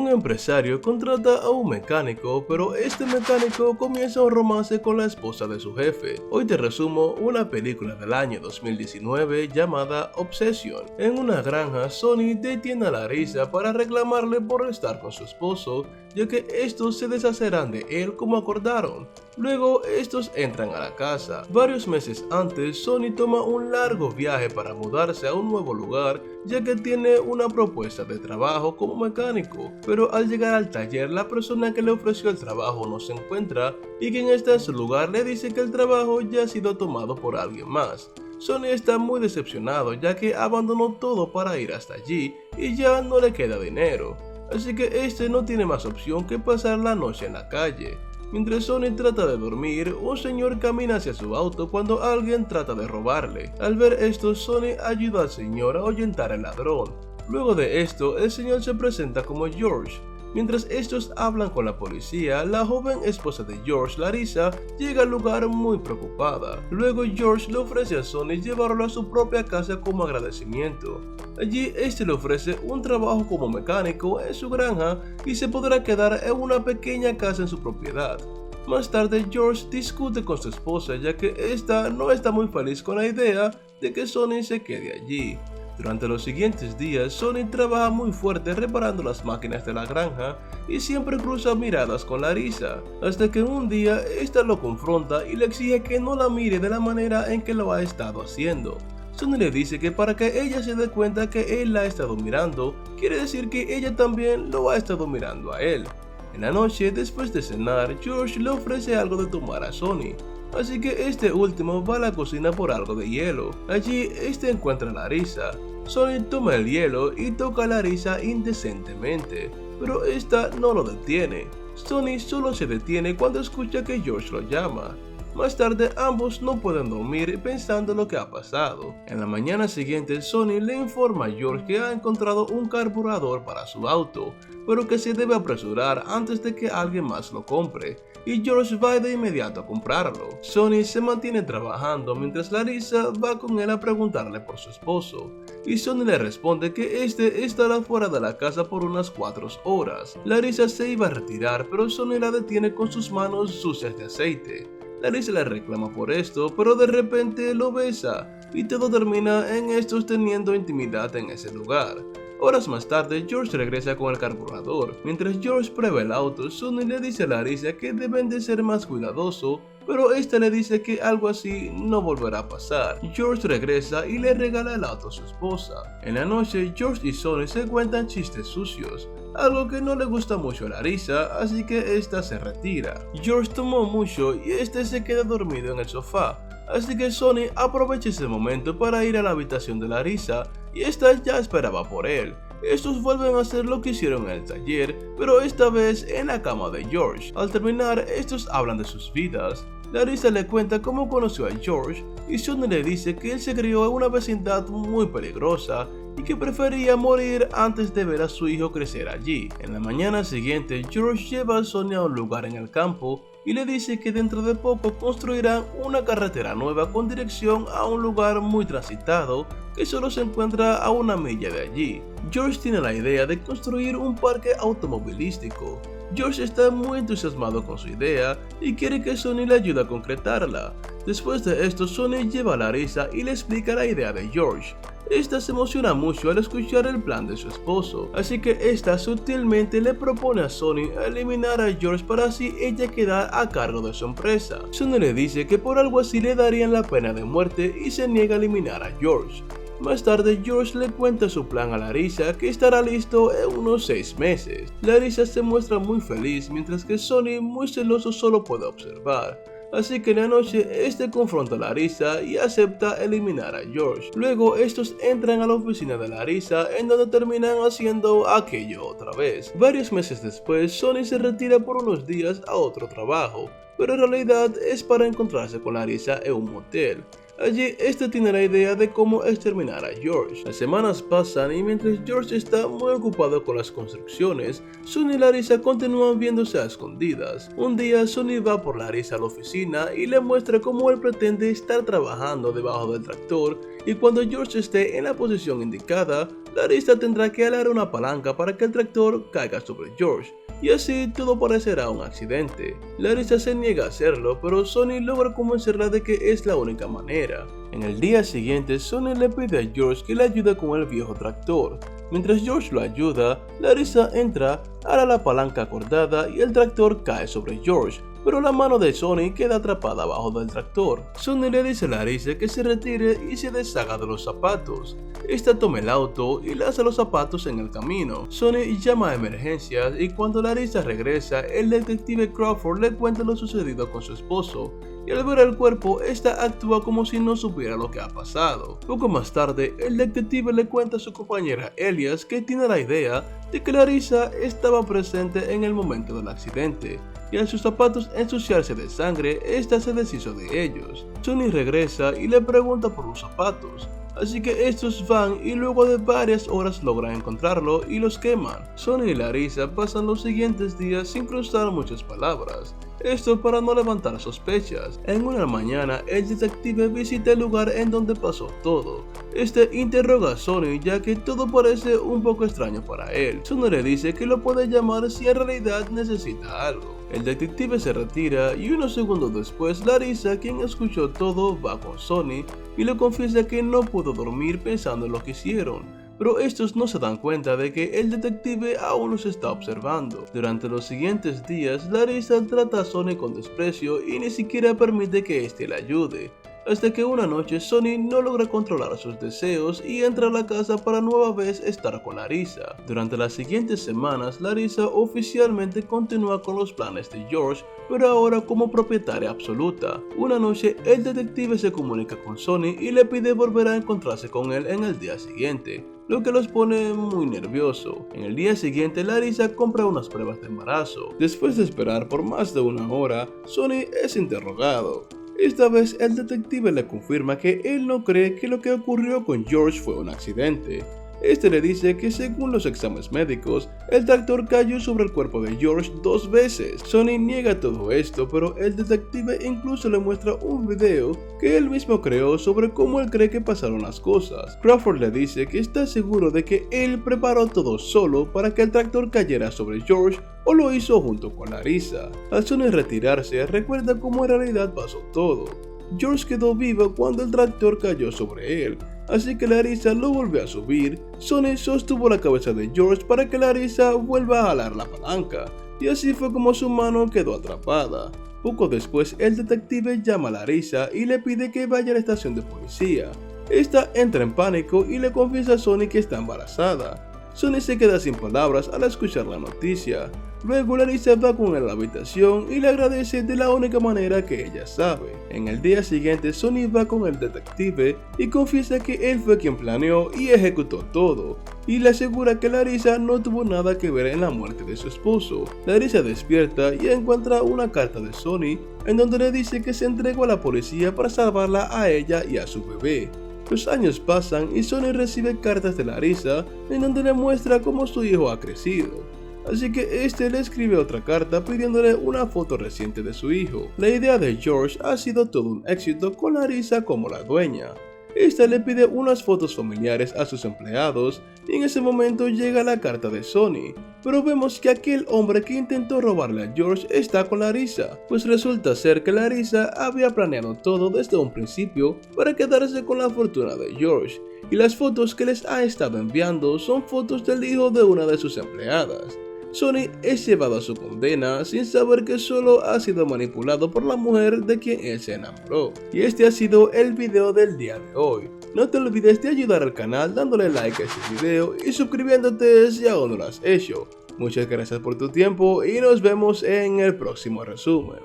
Un empresario contrata a un mecánico, pero este mecánico comienza un romance con la esposa de su jefe. Hoy te resumo una película del año 2019 llamada Obsession. En una granja, Sonny detiene a Larissa para reclamarle por estar con su esposo, ya que estos se deshacerán de él como acordaron. Luego estos entran a la casa. Varios meses antes, Sonny toma un largo viaje para mudarse a un nuevo lugar, ya que tiene una propuesta de trabajo como mecánico, pero al llegar al taller la persona que le ofreció el trabajo no se encuentra y quien está en su lugar le dice que el trabajo ya ha sido tomado por alguien más. Sonny está muy decepcionado ya que abandonó todo para ir hasta allí y ya no le queda dinero, así que este no tiene más opción que pasar la noche en la calle. Mientras Sonny trata de dormir, un señor camina hacia su auto cuando alguien trata de robarle. Al ver esto, Sonny ayuda al señor a ahuyentar al ladrón. Luego de esto, el señor se presenta como George. Mientras estos hablan con la policía, la joven esposa de George, Larissa, llega al lugar muy preocupada. Luego George le ofrece a Sonny llevarlo a su propia casa como agradecimiento. Allí este le ofrece un trabajo como mecánico en su granja y se podrá quedar en una pequeña casa en su propiedad. Más tarde George discute con su esposa ya que esta no está muy feliz con la idea de que Sonny se quede allí. Durante los siguientes días, Sonny trabaja muy fuerte reparando las máquinas de la granja y siempre cruza miradas con Larissa, hasta que un día esta lo confronta y le exige que no la mire de la manera en que lo ha estado haciendo. Sonny le dice que para que ella se dé cuenta que él la ha estado mirando, quiere decir que ella también lo ha estado mirando a él. En la noche, después de cenar, George le ofrece algo de tomar a Sonny, así que este último va a la cocina por algo de hielo. Allí este encuentra a Larissa. Sonny toma el hielo y toca a Larissa indecentemente, pero esta no lo detiene. Sonny solo se detiene cuando escucha que George lo llama. Más tarde ambos no pueden dormir pensando lo que ha pasado. En la mañana siguiente Sonny le informa a George que ha encontrado un carburador para su auto, pero que se debe apresurar antes de que alguien más lo compre, y George va de inmediato a comprarlo. Sonny se mantiene trabajando mientras Larissa va con él a preguntarle por su esposo, y Sonny le responde que este estará fuera de la casa por unas 4 horas. Larissa se iba a retirar, pero Sonny la detiene con sus manos sucias de aceite. Larissa le reclama por esto, pero de repente lo besa, y todo termina en estos teniendo intimidad en ese lugar. Horas más tarde, George regresa con el carburador. Mientras George prueba el auto, Sonny le dice a Larissa que deben de ser más cuidadosos, pero esta le dice que algo así no volverá a pasar. George regresa y le regala el auto a su esposa. En la noche, George y Sonny se cuentan chistes sucios, algo que no le gusta mucho a Larissa, así que esta se retira. George tomó mucho y este se queda dormido en el sofá, así que Sonny aprovecha ese momento para ir a la habitación de Larissa y esta ya esperaba por él. Estos vuelven a hacer lo que hicieron en el taller, pero esta vez en la cama de George. Al terminar, estos hablan de sus vidas. Larissa le cuenta cómo conoció a George y Sonny le dice que él se crió en una vecindad muy peligrosa y que prefería morir antes de ver a su hijo crecer allí. En la mañana siguiente, George lleva a Sonny a un lugar en el campo y le dice que dentro de poco construirán una carretera nueva con dirección a un lugar muy transitado que solo se encuentra a 1 milla de allí. George tiene la idea de construir un parque automovilístico. George está muy entusiasmado con su idea y quiere que Sonny le ayude a concretarla. Después de esto, Sonny lleva a Larissa y le explica la idea de George. Esta se emociona mucho al escuchar el plan de su esposo, así que esta sutilmente le propone a Sonny eliminar a George para así ella quedar a cargo de su empresa. Sonny le dice que por algo así le darían la pena de muerte y se niega a eliminar a George. Más tarde George le cuenta su plan a Larissa que estará listo en unos 6 meses. Larissa se muestra muy feliz mientras que Sonny muy celoso solo puede observar. Así que en la noche este confronta a Larissa y acepta eliminar a George. Luego estos entran a la oficina de Larissa en donde terminan haciendo aquello otra vez. Varios meses después Sonny se retira por unos días a otro trabajo, pero en realidad es para encontrarse con Larissa en un motel. Allí este tiene la idea de cómo exterminar a George. Las semanas pasan y mientras George está muy ocupado con las construcciones, Sonny y Larissa continúan viéndose a escondidas. Un día Sonny va por Larissa a la oficina y le muestra cómo él pretende estar trabajando debajo del tractor, y cuando George esté en la posición indicada, Larissa tendrá que alar una palanca para que el tractor caiga sobre George, y así todo parecerá un accidente. Larissa se niega a hacerlo, pero Sonny logra convencerla de que es la única manera. En el día siguiente, Sonny le pide a George que le ayude con el viejo tractor. Mientras George lo ayuda, Larissa entra, ala la palanca acordada y el tractor cae sobre George, pero la mano de Sonny queda atrapada abajo del tractor. Sonny le dice a Larissa que se retire y se deshaga de los zapatos. Esta toma el auto y lanza los zapatos en el camino. Sonny llama a emergencias y cuando Larissa regresa, el detective Crawford le cuenta lo sucedido con su esposo, y al ver el cuerpo, esta actúa como si no supiera lo que ha pasado. Poco más tarde, el detective le cuenta a su compañera Elias que tiene la idea de que Larissa estaba presente en el momento del accidente, y al sus zapatos ensuciarse de sangre, esta se deshizo de ellos. Sonny regresa y le pregunta por los zapatos, así que estos van y luego de varias horas logran encontrarlo y los queman. Sonny y Larissa pasan los siguientes días sin cruzar muchas palabras, esto para no levantar sospechas. En una mañana, el detective visita el lugar en donde pasó todo. Este interroga a Sonny ya que todo parece un poco extraño para él. Sonny le dice que lo puede llamar si en realidad necesita algo. El detective se retira y unos segundos después Larissa, quien escuchó todo, va con Sonny y le confiesa que no pudo dormir pensando en lo que hicieron. Pero estos no se dan cuenta de que el detective aún los está observando. Durante los siguientes días, Larissa trata a Sonny con desprecio y ni siquiera permite que éste le ayude, hasta que una noche Sonny no logra controlar sus deseos y entra a la casa para nueva vez estar con Larissa. Durante las siguientes semanas, Larissa oficialmente continúa con los planes de George, pero ahora como propietaria absoluta. Una noche, el detective se comunica con Sonny y le pide volver a encontrarse con él en el día siguiente, lo que los pone muy nervioso. En el día siguiente, Larissa compra unas pruebas de embarazo. Después de esperar por más de una hora, Sonny es interrogado. Esta vez el detective le confirma que él no cree que lo que ocurrió con George fue un accidente. Este le dice que según los exámenes médicos, el tractor cayó sobre el cuerpo de George 2 veces. Sonny niega todo esto, pero el detective incluso le muestra un video que él mismo creó sobre cómo él cree que pasaron las cosas. Crawford le dice que está seguro de que él preparó todo solo para que el tractor cayera sobre George o lo hizo junto con Larissa. Al Sonny retirarse, recuerda cómo en realidad pasó todo. George quedó vivo cuando el tractor cayó sobre él, así que Larissa lo volvió a subir. Sonny sostuvo la cabeza de George para que Larissa vuelva a jalar la palanca, y así fue como su mano quedó atrapada. Poco después, el detective llama a Larissa y le pide que vaya a la estación de policía. Esta entra en pánico y le confiesa a Sonny que está embarazada. Sonny se queda sin palabras al escuchar la noticia. Luego Larissa va con él a la habitación y le agradece de la única manera que ella sabe. En el día siguiente, Sonny va con el detective y confiesa que él fue quien planeó y ejecutó todo, y le asegura que Larissa no tuvo nada que ver en la muerte de su esposo. Larissa despierta y encuentra una carta de Sonny en donde le dice que se entregó a la policía para salvarla a ella y a su bebé. Los años pasan y Sonny recibe cartas de Larissa en donde le muestra cómo su hijo ha crecido. Así que este le escribe otra carta pidiéndole una foto reciente de su hijo. La idea de George ha sido todo un éxito con Larissa como la dueña. Esta le pide unas fotos familiares a sus empleados y en ese momento llega la carta de Sonny, pero vemos que aquel hombre que intentó robarle a George está con Larissa, pues resulta ser que Larissa había planeado todo desde un principio para quedarse con la fortuna de George, y las fotos que les ha estado enviando son fotos del hijo de una de sus empleadas. Sonny es llevado a su condena sin saber que solo ha sido manipulado por la mujer de quien él se enamoró. Y este ha sido el video del día de hoy. No te olvides de ayudar al canal dándole like a este video y suscribiéndote si aún no lo has hecho. Muchas gracias por tu tiempo y nos vemos en el próximo resumen.